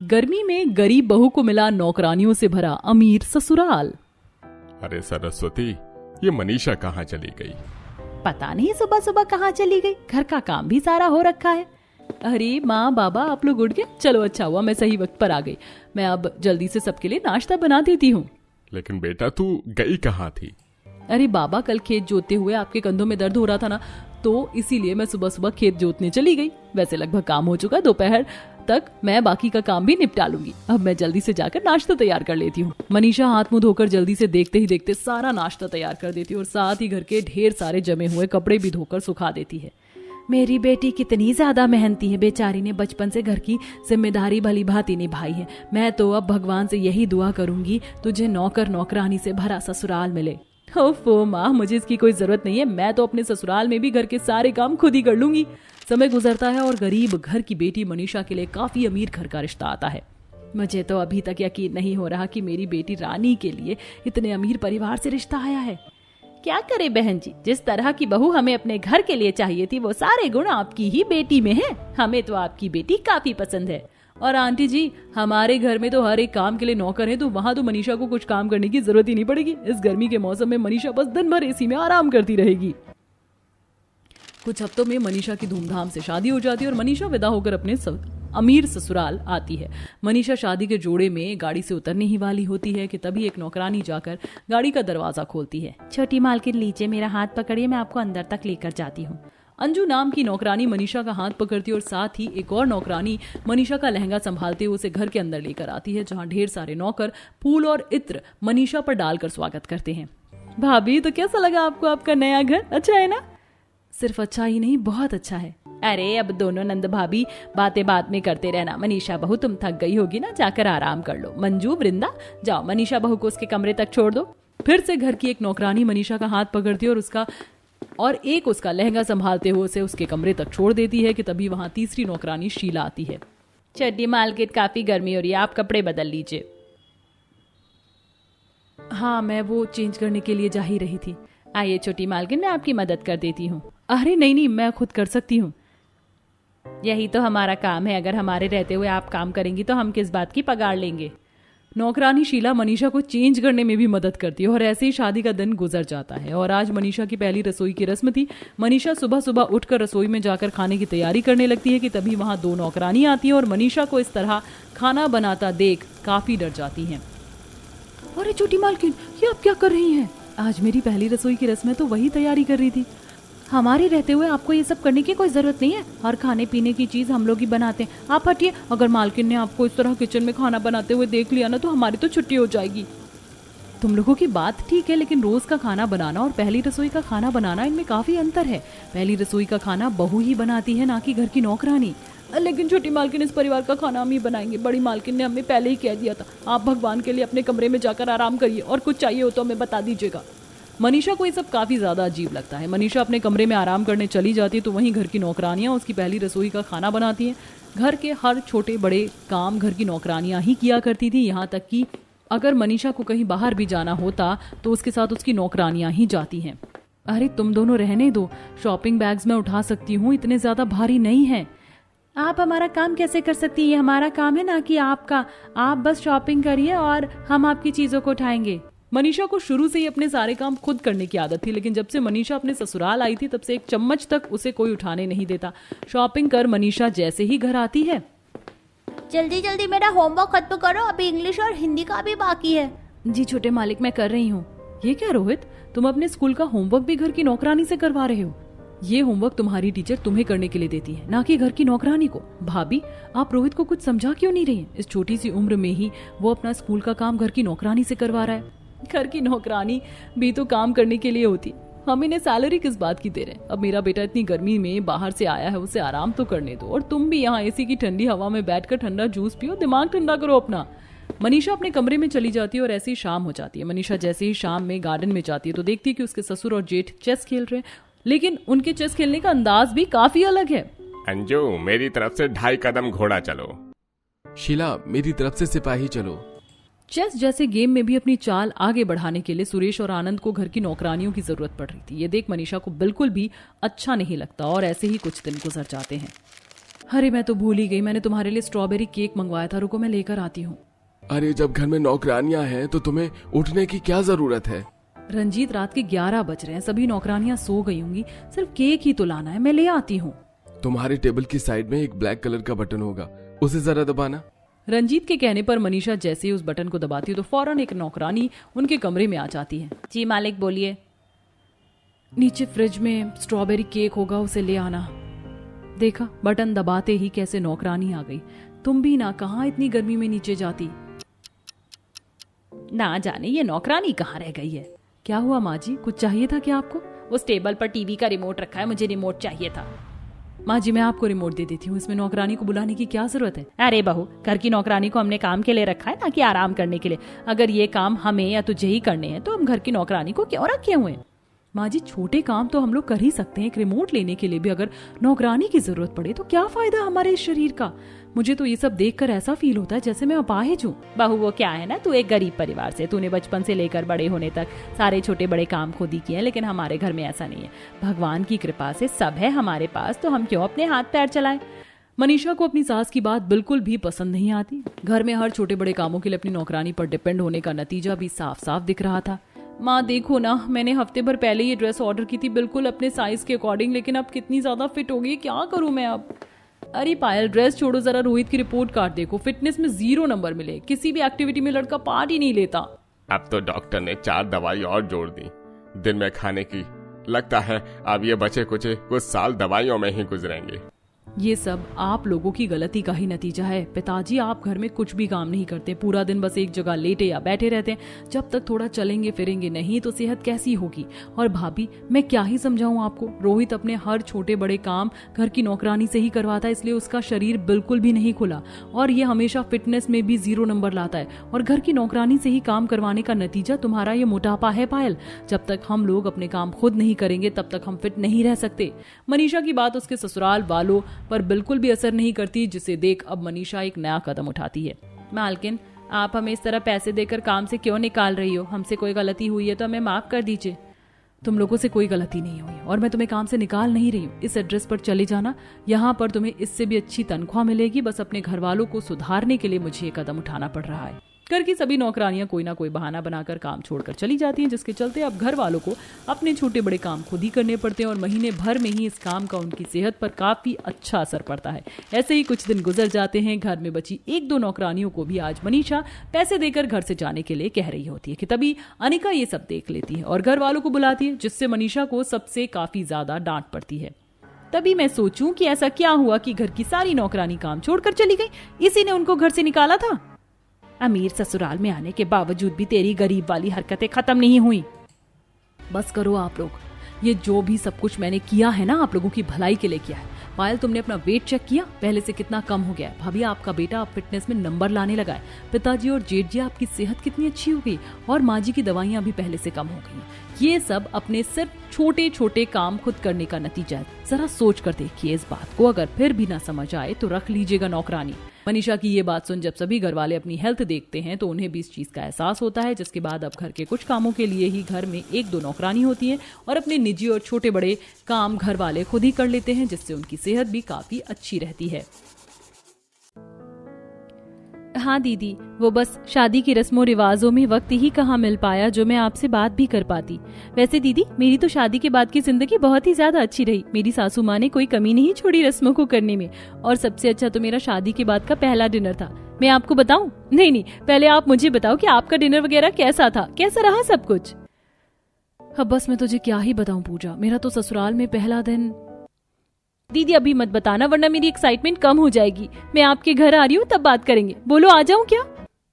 गर्मी में गरीब बहू को मिला नौकरानियों से भरा अमीर ससुराल। अरे सरस्वती, ये मनीषा कहाँ चली गई? पता नहीं सुबह सुबह कहाँ चली गई। घर का काम भी सारा हो रखा है। अरे माँ बाबा, आप लोग उठ गए? चलो अच्छा हुआ मैं सही वक्त पर आ गई। मैं अब जल्दी से सबके लिए नाश्ता बना देती हूँ। लेकिन बेटा तू गई कहाँ थी? अरे बाबा, कल खेत जोतते हुए आपके कंधों में दर्द हो रहा था ना, तो इसीलिए मैं सुबह सुबह खेत जोतने चली गई। वैसे लगभग काम हो चुका, दोपहर तक मैं बाकी का काम भी निपटा लूंगी। अब मैं जल्दी से जाकर नाश्ता तैयार कर लेती हूँ। मनीषा हाथ मुंह धोकर जल्दी से देखते ही देखते सारा नाश्ता तैयार कर देती है और साथ ही घर के ढेर सारे जमे हुए कपड़े भी धोकर सुखा देती है। मेरी बेटी कितनी ज्यादा मेहनती है। बेचारी ने बचपन से घर की जिम्मेदारी भली भांति निभाई है। मैं तो अब भगवान से यही दुआ करूंगी, तुझे नौकर नौकरानी से भरा ससुराल मिले। ओफो माँ, मुझे इसकी कोई जरूरत नहीं है। मैं तो अपने ससुराल में भी घर के सारे काम खुद ही कर लूंगी। समय गुजरता है और गरीब घर की बेटी मनीषा के लिए काफी अमीर घर का रिश्ता आता है। मुझे तो अभी तक यकीन नहीं हो रहा कि मेरी बेटी रानी के लिए इतने अमीर परिवार से रिश्ता आया है। क्या करे बहन जी, जिस तरह की बहू हमें अपने घर के लिए चाहिए थी वो सारे गुण आपकी ही बेटी में हैं। हमें तो आपकी बेटी काफी पसंद है। और आंटी जी, हमारे घर में तो हर एक काम के लिए नौकर है, तो वहाँ तो मनीषा को कुछ काम करने की जरूरत ही नहीं पड़ेगी। इस गर्मी के मौसम में मनीषा बस दिन भर एसी में आराम करती रहेगी। कुछ हफ्तों में मनीषा की धूमधाम से शादी हो जाती है और मनीषा विदा होकर अपने अमीर ससुराल आती है। मनीषा शादी के जोड़े में गाड़ी से उतरने ही वाली होती है कि तभी एक नौकरानी जाकर गाड़ी का दरवाजा खोलती है। छोटी मालकिन लीजिए, मेरा हाथ पकड़िए, मैं आपको अंदर तक लेकर जाती हूँ। अंजू नाम की नौकरानी मनीषा का हाथ पकड़ती है और साथ ही एक और नौकरानी मनीषा का लहंगा संभालते हुए उसे घर के अंदर लेकर आती है, जहाँ ढेर सारे नौकर फूल और इत्र मनीषा पर डालकर स्वागत करते हैं। भाभी, तो कैसा लगा आपको आपका नया घर? अच्छा है ना? सिर्फ अच्छा ही नहीं, बहुत अच्छा है। अरे अब दोनों नंद भाभी बातें बात में करते रहना। मनीषा बहू, तुम थक गई होगी ना, जाकर आराम कर लो। मंजू, वृंदा, जाओ मनीषा बहू को उसके कमरे तक छोड़ दो। फिर से घर की एक नौकरानी मनीषा का हाथ पकड़ती है और उसका लहंगा संभालते हुए उसे उसके कमरे तक छोड़ देती है कि तभी वहां तीसरी नौकरानी शीला आती है। छोटी मालकिन, काफी गर्मी हो रही है, आप कपड़े बदल लीजिए। हाँ, मैं वो चेंज करने के लिए जा ही रही थी। आइए छोटी मालकिन, मैं आपकी मदद कर देती हूँ। अरे नहीं, मैं खुद कर सकती हूँ। यही तो हमारा काम है। अगर हमारे रहते हुए आप काम करेंगी तो हम किस बात की पगार लेंगे। नौकरानी शीला मनीषा को चेंज करने में भी मदद करती है और ऐसे ही शादी का दिन गुजर जाता है। और आज मनीषा की पहली रसोई की रस्म थी। मनीषा सुबह सुबह उठकर रसोई में जाकर खाने की तैयारी करने लगती है कि तभी वहां दो नौकरानी आती हैं और मनीषा को इस तरह खाना बनाता देख काफी डर जाती हैं। अरे छोटी मालकिन, ये आप क्या कर रही हैं? आज मेरी पहली रसोई की रस्म है तो वही तैयारी कर रही थी। हमारे रहते हुए आपको ये सब करने की कोई जरूरत नहीं है। हर खाने पीने की चीज हम लोग ही बनाते हैं। आप हटिए। अगर मालकिन ने आपको इस तरह किचन में खाना बनाते हुए देख लिया ना तो हमारी तो छुट्टी हो जाएगी। तुम लोगों की बात ठीक है, लेकिन रोज का खाना बनाना और पहली रसोई का खाना बनाना, इनमें काफी अंतर है। पहली रसोई का खाना बहू ही बनाती है, ना कि घर की नौकरानी। लेकिन छोटी मालकिन, इस परिवार का खाना हम ही बनाएंगे। बड़ी मालकिन ने हमें पहले ही कह दिया था। आप भगवान के लिए अपने कमरे में जाकर आराम करिए और कुछ चाहिए हो तो हमें बता दीजिएगा। मनीषा को ये सब काफी ज्यादा अजीब लगता है। मनीषा अपने कमरे में आराम करने चली जाती है तो वहीं घर की नौकरानियां उसकी पहली रसोई का खाना बनाती हैं। घर के हर छोटे बड़े काम घर की नौकरानियां ही किया करती थी। यहाँ तक कि अगर मनीषा को कहीं बाहर भी जाना होता तो उसके साथ उसकी नौकरानियां ही जाती हैं। अरे तुम दोनों रहने दो, शॉपिंग बैग्स मैं उठा सकती हूँ, इतने ज्यादा भारी नहीं है। आप हमारा काम कैसे कर सकती है? ये हमारा काम है ना कि आपका। आप बस शॉपिंग करिए और हम आपकी चीजों को उठाएंगे। मनीषा को शुरू से ही अपने सारे काम खुद करने की आदत थी, लेकिन जब से मनीषा अपने ससुराल आई थी तब से एक चम्मच तक उसे कोई उठाने नहीं देता। शॉपिंग कर मनीषा जैसे ही घर आती है, जल्दी जल्दी मेरा होमवर्क खत्म करो, अभी इंग्लिश और हिंदी का भी बाकी है। जी छोटे मालिक, मैं कर रही हूँ। ये क्या रोहित, तुम अपने स्कूल का होमवर्क भी घर की नौकरानी से करवा रहे हो? ये होमवर्क तुम्हारी टीचर तुम्हें करने के लिए देती है, ना कि घर की नौकरानी को। भाभी, आप रोहित को कुछ समझा क्यों नहीं रही हैं? इस छोटी सी उम्र में ही वो अपना स्कूल का काम घर की नौकरानी से करवा रहा है। घर की नौकरानी भी तो काम करने के लिए होती। हम इन्हें सैलरी किस बात की दे रहे हैं? अब मेरा बेटा इतनी गर्मी में बाहर से आया है, उसे आराम तो करने दो। और तुम भी यहाँ एसी की ठंडी हवा में बैठकर ठंडा जूस पियो, दिमाग ठंडा करो अपना। मनीषा अपने कमरे में चली जाती है और ऐसे ही शाम हो जाती है। मनीषा जैसे ही शाम में गार्डन में जाती है तो देखती है कि उसके ससुर और जेठ चेस खेल रहे हैं, लेकिन उनके चेस खेलने का अंदाज भी काफी अलग है। अंजू, मेरी तरफ से 2.5 कदम घोड़ा चलो। शीला, मेरी तरफ से सिपाही चलो। चेस जैसे गेम में भी अपनी चाल आगे बढ़ाने के लिए सुरेश और आनंद को घर की नौकरानियों की जरूरत पड़ रही थी। ये देख मनीषा को बिल्कुल भी अच्छा नहीं लगता और ऐसे ही कुछ दिन गुजर जाते हैं। अरे मैं तो भूल ही गई, मैंने तुम्हारे लिए स्ट्रॉबेरी केक मंगवाया था, रुको मैं लेकर आती हूँ। अरे जब घर में नौकरानियां हैं तो तुम्हें उठने की क्या जरूरत है? रंजीत, रात के 11 बज रहे हैं, सभी नौकरानियां सो गई होंगी, सिर्फ केक ही तो लाना है, मैं ले आती हूँ। तुम्हारे टेबल की साइड में एक ब्लैक कलर का बटन होगा, उसे जरा दबाना। रंजीत के कहने पर मनीषा जैसे ही उस बटन को दबाती है तो फौरन एक नौकरानी उनके कमरे में आ जाती है। जी मालिक बोलिए। नीचे फ्रिज में स्ट्रॉबेरी केक होगा, उसे ले आना। देखा, बटन दबाते ही कैसे नौकरानी आ गई। तुम भी ना, कहाँ इतनी गर्मी में नीचे जाती। ना जाने ये नौकरानी कहाँ रह गई है। क्या हुआ माँ जी, कुछ चाहिए था क्या आपको? उस टेबल पर टीवी का रिमोट रखा है, मुझे रिमोट चाहिए था। माँ जी, मैं आपको रिमोट दे देती हूँ, इसमें नौकरानी को बुलाने की क्या जरूरत है? अरे बहू, घर की नौकरानी को हमने काम के लिए रखा है ना कि आराम करने के लिए। अगर ये काम हमें या तुझे ही करने हैं तो हम घर की नौकरानी को क्यों रखे हुए हैं? माँ जी, छोटे काम तो हम लोग कर ही सकते हैं, एक रिमोट लेने के लिए भी अगर नौकरानी की जरूरत पड़े तो क्या फायदा हमारे इस शरीर का। मुझे तो ये सब देखकर ऐसा फील होता है जैसे मैं अपाहिज हूँ। बहू वो क्या है ना, तू एक गरीब परिवार से, तूने बचपन से लेकर बड़े होने तक सारे छोटे बड़े काम खुद ही किए हैं, लेकिन हमारे घर में ऐसा नहीं है। भगवान की कृपा से सब है हमारे पास, तो हम क्यों अपने हाथ पैर चलाएं। मनीषा को अपनी सास की बात बिल्कुल भी पसंद नहीं आती। घर में हर छोटे बड़े कामों के लिए अपनी नौकरानी पर डिपेंड होने का नतीजा भी साफ साफ दिख रहा था। माँ देखो ना, मैंने हफ्ते भर पहले ये ड्रेस ऑर्डर की थी, बिल्कुल अपने साइज के अकॉर्डिंग, लेकिन अब कितनी ज्यादा फिट हो गई, क्या करूं मैं अब। अरे पायल, ड्रेस छोड़ो, जरा रोहित की रिपोर्ट कार्ड देखो, फिटनेस में 0 नंबर मिले, किसी भी एक्टिविटी में लड़का पार्ट ही नहीं लेता। अब तो डॉक्टर ने 4 दवाई और जोड़ दी दिन में खाने की। लगता है अब ये बचे कुछ साल दवाइयों में ही गुजरेंगे। ये सब आप लोगों की गलती का ही नतीजा है। पिताजी आप घर में कुछ भी काम नहीं करते, पूरा दिन बस एक जगह लेटे या बैठे रहते हैं। जब तक थोड़ा चलेंगे फिरेंगे नहीं तो सेहत कैसी होगी। और भाभी, मैं क्या ही समझाऊं आपको, रोहित अपने हर छोटे बड़े काम घर की नौकरानी से ही करवाता है, इसलिए उसका शरीर बिल्कुल भी नहीं खुला और ये हमेशा फिटनेस में भी 0 नंबर लाता है। और घर की नौकरानी से ही काम करवाने का नतीजा तुम्हारा ये मोटापा है पायल। जब तक हम लोग अपने काम खुद नहीं करेंगे तब तक हम फिट नहीं रह सकते। मनीषा की बात उसके ससुराल वालों पर बिल्कुल भी असर नहीं करती, जिसे देख अब मनीषा एक नया कदम उठाती है। मालकिन, आप हमें इस तरह पैसे देकर काम से क्यों निकाल रही हो? हमसे कोई गलती हुई है तो हमें माफ कर दीजिए। तुम लोगों से कोई गलती नहीं हुई और मैं तुम्हें काम से निकाल नहीं रही हूँ। इस एड्रेस पर चले जाना, यहाँ पर तुम्हें इससे भी अच्छी तनख्वाह मिलेगी। बस अपने घर वालों को सुधारने के लिए मुझे ये कदम उठाना पड़ रहा है। घर की सभी नौकरानियां कोई ना कोई बहाना बनाकर काम छोड़कर चली जाती हैं, जिसके चलते अब घर वालों को अपने छोटे बड़े काम खुद ही करने पड़ते हैं और महीने भर में ही इस काम का उनकी सेहत पर काफी अच्छा असर पड़ता है। ऐसे ही कुछ दिन गुजर जाते हैं। घर में बची 1-2 नौकरानियों को भी आज मनीषा पैसे देकर घर से जाने के लिए कह रही होती है कि तभी अनिका ये सब देख लेती है और घर वालों को बुलाती है, जिससे मनीषा को सबसे काफी ज्यादा डांट पड़ती है। तभी मैं सोचूं कि ऐसा क्या हुआ कि घर की सारी नौकरानी काम छोड़कर चली गई, इसी ने उनको घर से निकाला था। अमीर ससुराल में आने के बावजूद भी तेरी गरीब वाली हरकतें खत्म नहीं हुई। बस करो आप लोग, ये जो भी सब कुछ मैंने किया है ना आप लोगों की भलाई के लिए किया है। पायल, तुमने अपना वेट चेक किया, पहले से कितना कम हो गया है। भाभी, आपका बेटा अब फिटनेस में नंबर लाने लगा है। पिताजी और जेठ जी, आपकी सेहत कितनी अच्छी हो गई और माँ जी की दवाइयाँ भी पहले से कम हो गई। ये सब अपने सिर्फ छोटे छोटे काम खुद करने का नतीजा है। जरा सोच कर देखिए इस बात को, अगर फिर भी ना समझ आए तो रख लीजिएगा नौकरानी। मनीषा की ये बात सुन जब सभी घर वाले अपनी हेल्थ देखते हैं तो उन्हें भी इस चीज का एहसास होता है, जिसके बाद अब घर के कुछ कामों के लिए ही घर में 1-2 नौकरानी होती हैं और अपने निजी और छोटे बड़े काम घर वाले खुद ही कर लेते हैं, जिससे उनकी सेहत भी काफी अच्छी रहती है। हाँ दीदी, वो बस शादी की रस्मों रिवाजों में वक्त ही कहाँ मिल पाया जो मैं आपसे बात भी कर पाती। वैसे दीदी, मेरी तो शादी के बाद की जिंदगी बहुत ही ज्यादा अच्छी रही। मेरी सासू माँ ने कोई कमी नहीं छोड़ी रस्मों को करने में। और सबसे अच्छा तो मेरा शादी के बाद का पहला डिनर था। मैं आपको बताऊं? नहीं, पहले आप मुझे बताओ कि आपका डिनर वगैरह कैसा था, कैसा रहा सब कुछ? अब बस मैं तुझे क्या ही बताऊं पूजा, मेरा तो ससुराल में पहला दिन। दीदी अभी मत बताना वरना मेरी एक्साइटमेंट कम हो जाएगी। मैं आपके घर आ रही हूँ, तब बात करेंगे। बोलो, आ जाऊँ क्या?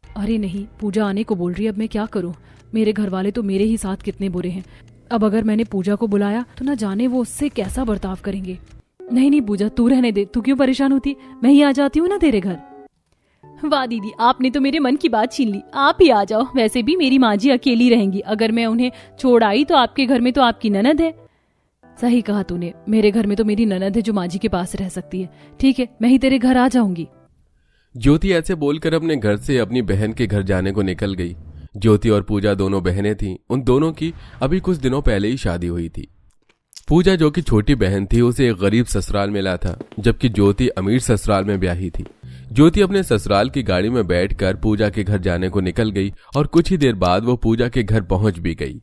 अरे नहीं, पूजा आने को बोल रही है, अब मैं क्या करूँ। मेरे घर वाले तो मेरे ही साथ कितने बुरे हैं। अब अगर मैंने पूजा को बुलाया तो ना जाने वो उससे कैसा बर्ताव करेंगे। नहीं पूजा, तू रहने दे, तू क्यों परेशान होती, मैं ही आ जाती हूँ ना तेरे घर। वाह दीदी, आपने तो मेरे मन की बात छीन ली। आप ही आ जाओ। वैसे भी मेरी माँ जी अकेली रहेंगी, अगर मैं उन्हें छोड़ आई तो आपके घर में तो आपकी ननद है। सही कहा तूने, मेरे घर में तो मेरी ननद है जो माँ जी के पास रह सकती है। ठीक है, मैं ही तेरे घर आ जाऊंगी। ज्योति ऐसे बोलकर अपने घर से अपनी बहन के घर जाने को निकल गई। ज्योति और पूजा दोनों बहनें थीं। उन दोनों की अभी कुछ दिनों पहले ही शादी हुई थी। पूजा जो कि छोटी बहन थी उसे एक गरीब ससुराल मिला था, जबकि ज्योति अमीर ससुराल में ब्याही थी। ज्योति अपने ससुराल की गाड़ी में बैठकर पूजा के घर जाने को निकल गई और कुछ ही देर बाद वो पूजा के घर पहुंच भी गई।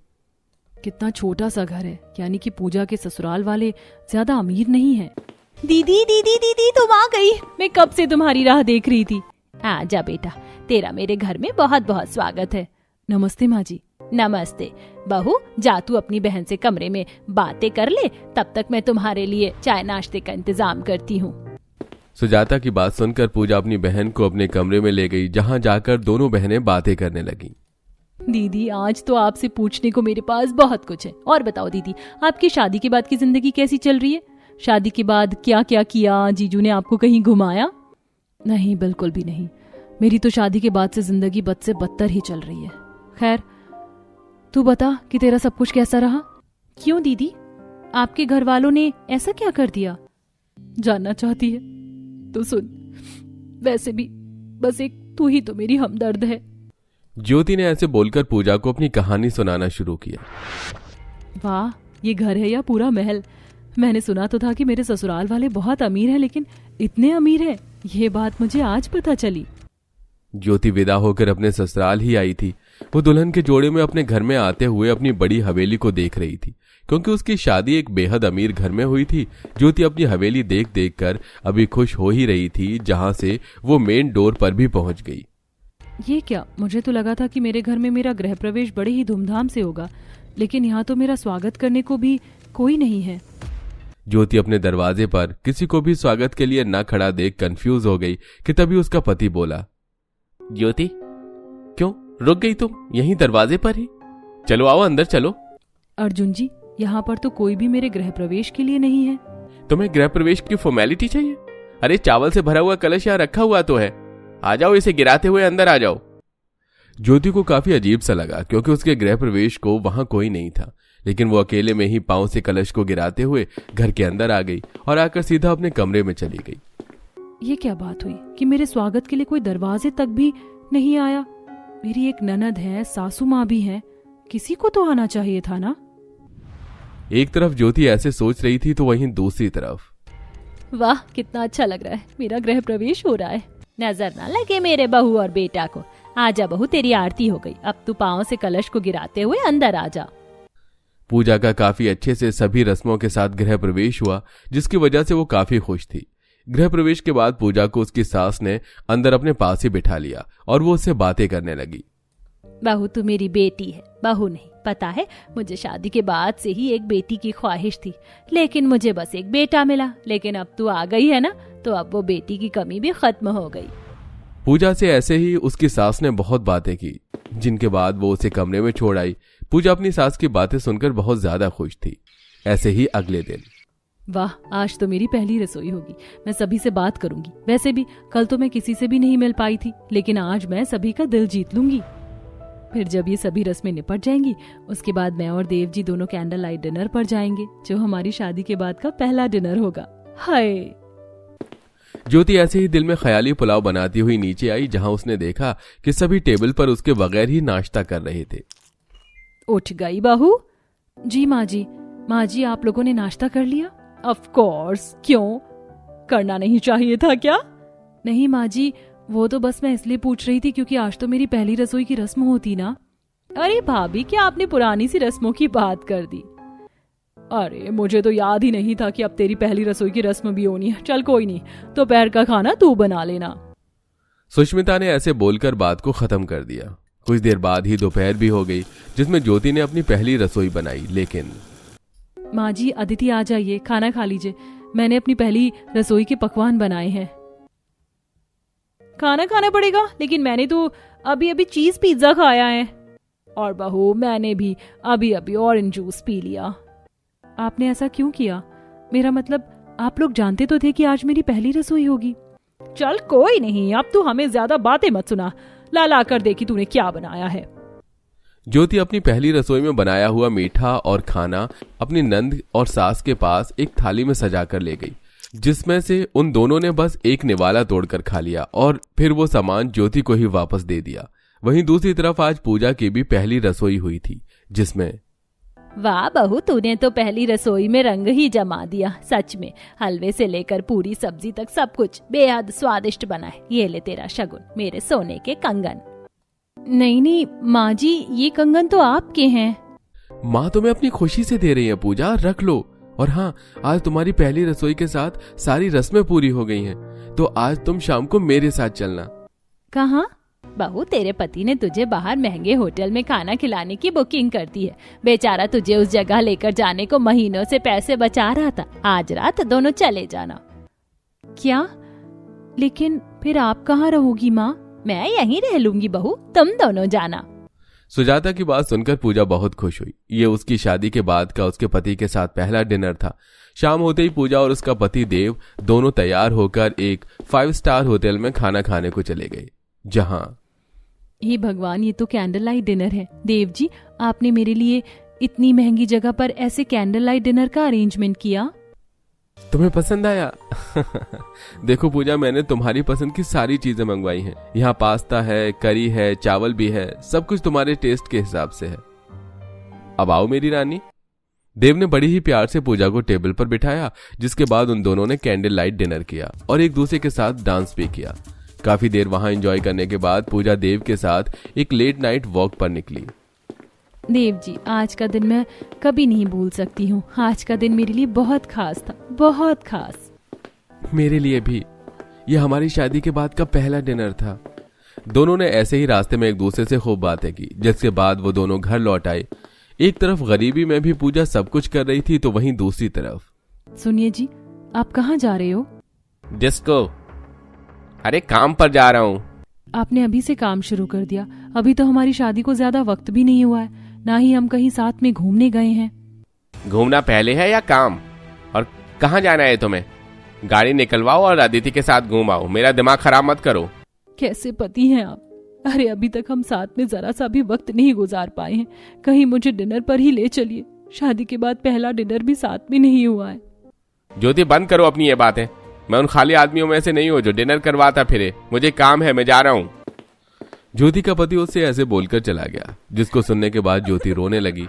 कितना छोटा सा घर है, यानी कि पूजा के ससुराल वाले ज्यादा अमीर नहीं है। दीदी दीदी दीदी तुम आ गई, मैं कब से तुम्हारी राह देख रही थी। आजा बेटा, तेरा मेरे घर में बहुत बहुत स्वागत है। नमस्ते माँ जी। नमस्ते बहू, जा तू अपनी बहन से कमरे में बातें कर ले, तब तक मैं तुम्हारे लिए चाय नाश्ते का इंतजाम करती हूँ। सुजाता की बात सुनकर पूजा अपनी बहन को अपने कमरे में ले गई, जहां जाकर दोनों बहनें बातें करने लगीं। दीदी आज तो आपसे पूछने को मेरे पास बहुत कुछ है। और बताओ दीदी, आपकी शादी के बाद की जिंदगी कैसी चल रही है? शादी के बाद क्या क्या किया? जीजू ने आपको कहीं घुमाया? नहीं, बिल्कुल भी नहीं। मेरी तो शादी के बाद से जिंदगी बद से बदतर ही चल रही है। खैर तू बता कि तेरा सब कुछ कैसा रहा? क्यों दीदी, आपके घर वालों ने ऐसा क्या कर दिया? जानना चाहती है तो सुन, वैसे भी बस एक तू ही तो मेरी हमदर्द है। ज्योति ने ऐसे बोलकर पूजा को अपनी कहानी सुनाना शुरू किया। वाह, ये घर है या पूरा महल? मैंने सुना तो था कि मेरे ससुराल वाले बहुत अमीर हैं, लेकिन इतने अमीर हैं ये बात मुझे आज पता चली। ज्योति विदा होकर अपने ससुराल ही आई थी। वो दुल्हन के जोड़े में अपने घर में आते हुए अपनी बड़ी हवेली को देख रही थी, क्योंकि उसकी शादी एक बेहद अमीर घर में हुई थी। ज्योति अपनी हवेली देख देख कर अभी खुश हो ही रही थी, जहां से वो मेन डोर पर भी पहुंच गई। ये क्या, मुझे तो लगा था कि मेरे घर में मेरा गृह प्रवेश बड़े ही धूमधाम से होगा, लेकिन यहाँ तो मेरा स्वागत करने को भी कोई नहीं है। ज्योति अपने दरवाजे पर किसी को भी स्वागत के लिए न खड़ा देख कंफ्यूज हो गई कि तभी उसका पति बोला, ज्योति क्यों रुक गई तुम यहीं दरवाजे पर ही? चलो आओ अंदर चलो। अर्जुन जी, यहाँ पर तो कोई भी मेरे गृह प्रवेश के लिए नहीं है। तुम्हें गृह प्रवेश की फॉर्मेलिटी चाहिए? अरे चावल से भरा हुआ कलश यहाँ रखा हुआ तो है, आ जाओ, इसे गिराते हुए अंदर आ जाओ। ज्योति को काफी अजीब सा लगा, क्योंकि उसके गृह प्रवेश को वहां कोई नहीं था, लेकिन वो अकेले में ही पांव से कलश को गिराते हुए घर के अंदर आ गई और आकर सीधा अपने कमरे में चली गई। ये क्या बात हुई कि मेरे स्वागत के लिए कोई दरवाजे तक भी नहीं आया? मेरी एक ननद है, सासू माँ भी है, किसी को तो आना चाहिए था ना। एक तरफ ज्योति ऐसे सोच रही थी तो वहीं दूसरी तरफ, वाह कितना अच्छा लग रहा है, मेरा गृह प्रवेश हो रहा है। नजर ना लगे मेरे बहू और बेटा को। आजा बहू, तेरी आरती हो गई, अब तू पांव से कलश को गिराते हुए अंदर आ जा। पूजा का काफी अच्छे से सभी रस्मों के साथ गृह प्रवेश हुआ, जिसकी वजह से वो काफी खुश थी। गृह प्रवेश के बाद पूजा को उसकी सास ने अंदर अपने पास ही बिठा लिया और वो उससे बातें करने लगी। बहू तू मेरी बेटी है, बहू नहीं। पता है, मुझे शादी के बाद से ही एक बेटी की ख्वाहिश थी, लेकिन मुझे बस एक बेटा मिला। लेकिन अब तू आ गई है ना, तो अब वो बेटी की कमी भी खत्म हो गई। पूजा से ऐसे ही उसकी सास ने बहुत बातें की, जिनके बाद वो उसे कमरे में छोड़ आई। पूजा अपनी सास की बातें सुनकर बहुत ज्यादा खुश थी। ऐसे ही अगले दिन, वाह, आज तो मेरी पहली रसोई होगी, मैं सभी से बात करूंगी। वैसे भी कल तो मैं किसी से भी नहीं मिल पाई थी, लेकिन आज मैं सभी का दिल जीत लूंगी। फिर जब ये सभी रस्में निपट जाएंगी, उसके बाद मैं और देव जी दोनों कैंडल लाइट डिनर पर जाएंगे, जो हमारी शादी के बाद का पहला डिनर होगा। हाय। ज्योति ऐसे ही दिल में ख्याली पुलाव बनाती हुई नीचे आई, जहां उसने देखा कि सभी टेबल पर उसके बगैर ही नाश्ता कर रहे थे। उठ गई बहू? जी माँ जी। माँ जी, आप लोगों ने नाश्ता कर लिया? ऑफ कोर्स, क्यों करना नहीं चाहिए था क्या? नहीं माँ जी, वो तो बस मैं इसलिए पूछ रही थी क्योंकि आज तो मेरी पहली रसोई की रस्म होती ना। अरे भाभी, क्या आपने पुरानी सी रस्मों की बात कर दी? अरे मुझे तो याद ही नहीं था कि अब तेरी पहली रसोई की रस्म भी होनी है। चल कोई नहीं, दोपहर का खाना तू बना लेना। सुष्मिता ने ऐसे बोलकर बात को खत्म कर दिया। कुछ देर बाद ही दोपहर भी हो गई, जिसमें ज्योति ने अपनी पहली रसोई बनाई। लेकिन माँ जी, अदिति आ जाइए, खाना खा लीजिए, मैंने अपनी पहली रसोई के पकवान बनाए हैं। खाना खाना पड़ेगा, लेकिन मैंने तो अभी अभी चीज पिज्जा खाया है। और बहू, मैंने भी अभी अभी ऑरेंज जूस पी लिया। आपने ऐसा क्यों किया? मेरा मतलब, आप लोग जानते तो थे कि आज मेरी पहली रसोई होगी। चल कोई नहीं, अब तू हमें ज्यादा बातें मत सुना, ला कर देखी तूने क्या बनाया है। ज्योति अपनी पहली रसोई में बनाया हुआ मीठा और खाना अपनी नंद और सास के पास एक थाली में सजा कर ले गई, जिसमें से उन दोनों ने बस एक निवाला तोड़कर खा लिया और फिर वो सामान ज्योति को ही वापस दे दिया। वहीं दूसरी तरफ आज पूजा की भी पहली रसोई हुई थी, जिसमें वाह बहू, तूने तो पहली रसोई में रंग ही जमा दिया। सच में हलवे से लेकर पूरी सब्जी तक सब कुछ बेहद स्वादिष्ट बना है। ये ले तेरा शगुन, मेरे सोने के कंगन। नहीं नहीं माँ जी, ये कंगन तो आपके हैं। माँ तुम्हें अपनी खुशी से दे रही है पूजा, रख लो। और हाँ, आज तुम्हारी पहली रसोई के साथ सारी रस्में पूरी हो गई हैं, तो आज तुम शाम को मेरे साथ चलना। कहाँ? बहू, तेरे पति ने तुझे बाहर महंगे होटल में खाना खिलाने की बुकिंग कर दी है। बेचारा तुझे उस जगह लेकर जाने को महीनों से पैसे बचा रहा था। आज रात दोनों चले जाना। क्या? लेकिन फिर आप कहाँ रहोगी माँ? मैं यहीं रह लूंगी बहू, तुम दोनों जाना। सुजाता की बात सुनकर पूजा बहुत खुश हुई। ये उसकी शादी के बाद का उसके पति के साथ पहला डिनर था। शाम होते ही पूजा और उसका पति देव दोनों तैयार होकर एक 5 स्टार होटल में खाना खाने को चले गए, जहां हे भगवान, ये तो कैंडल लाइट डिनर है। देव जी, आपने मेरे लिए इतनी महंगी जगह पर ऐसे कैंडल लाइट डिनर का अरेंजमेंट किया। तुम्हें पसंद आया? देखो पूजा, मैंने तुम्हारी पसंद की सारी चीजें मंगवाई हैं। यहाँ पास्ता है, करी है, चावल भी है, सब कुछ तुम्हारे टेस्ट के हिसाब से है। अब आओ मेरी रानी। देव ने बड़ी ही प्यार से पूजा को टेबल पर बिठाया, जिसके बाद उन दोनों ने कैंडल लाइट डिनर किया और एक दूसरे के साथ डांस भी किया। काफी देर वहां एंजॉय करने के बाद पूजा देव के साथ एक लेट नाइट वॉक पर निकली। देव जी, आज का दिन मैं कभी नहीं भूल सकती हूँ। आज का दिन मेरे लिए बहुत खास था, बहुत खास। मेरे लिए भी। ये हमारी शादी के बाद का पहला डिनर था। दोनों ने ऐसे ही रास्ते में एक दूसरे से खूब बातें की, जिसके बाद वो दोनों घर लौट आए। एक तरफ गरीबी में भी पूजा सब कुछ कर रही थी, तो वहीं दूसरी तरफ। सुनिए जी, आप कहाँ जा रहे हो? डिस्को। अरे काम पर जा रहा हूँ। आपने अभी से काम शुरू कर दिया? अभी तो हमारी शादी को ज्यादा वक्त भी नहीं हुआ है, ना ही हम कहीं साथ में घूमने गए हैं। घूमना पहले है या काम? और कहाँ जाना है तुम्हें? गाड़ी निकलवाओ और अदिति के साथ घूम आओ। मेरा दिमाग खराब मत करो। कैसे पति हैं आप? अरे अभी तक हम साथ में जरा सा भी वक्त नहीं गुजार पाए हैं। कहीं मुझे डिनर पर ही ले चलिए। शादी के बाद पहला डिनर भी साथ में नहीं हुआ है। ज्योति, बंद करो अपनी ये बातें। मैं उन खाली आदमियों में से नहीं हूँ जो डिनर करवाता फिरे। मुझे काम है, मैं जा रहा हूँ। ज्योति का पति उससे ऐसे बोलकर चला गया, जिसको सुनने के बाद ज्योति रोने लगी।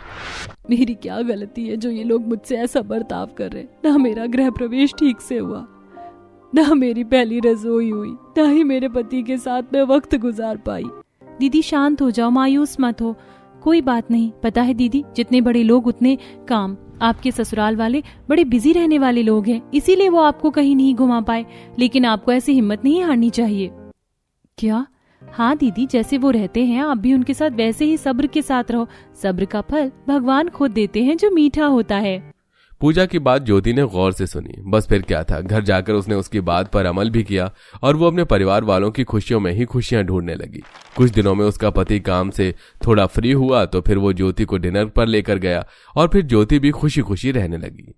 मेरी क्या गलती है जो ये लोग मुझसे ऐसा बर्ताव कर रहे? ना मेरा गृह प्रवेश ठीक से हुआ, ना मेरी पहली रसोई हुई, ना ही मेरे पति के साथ मैं वक्त गुजार पाई। दीदी शांत हो जाओ, मायूस मत हो। कोई बात नहीं। पता है दीदी, जितने बड़े लोग उतने काम। आपके ससुराल वाले बड़े बिजी रहने वाले लोग हैं, इसीलिए वो आपको कहीं नहीं घुमा पाए। लेकिन आपको ऐसी हिम्मत नहीं हारनी चाहिए। क्या? हाँ दीदी, जैसे वो रहते हैं आप भी उनके साथ वैसे ही सब्र के साथ रहो। सब्र का फल भगवान खुद देते हैं, जो मीठा होता है। पूजा की बात ज्योति ने गौर से सुनी। बस फिर क्या था, घर जाकर उसने उसकी बात पर अमल भी किया और वो अपने परिवार वालों की खुशियों में ही खुशियां ढूंढने लगी। कुछ दिनों में उसका पति काम से थोड़ा फ्री हुआ, तो फिर वो ज्योति को डिनर पर लेकर गया और फिर ज्योति भी खुशी खुशी रहने लगी।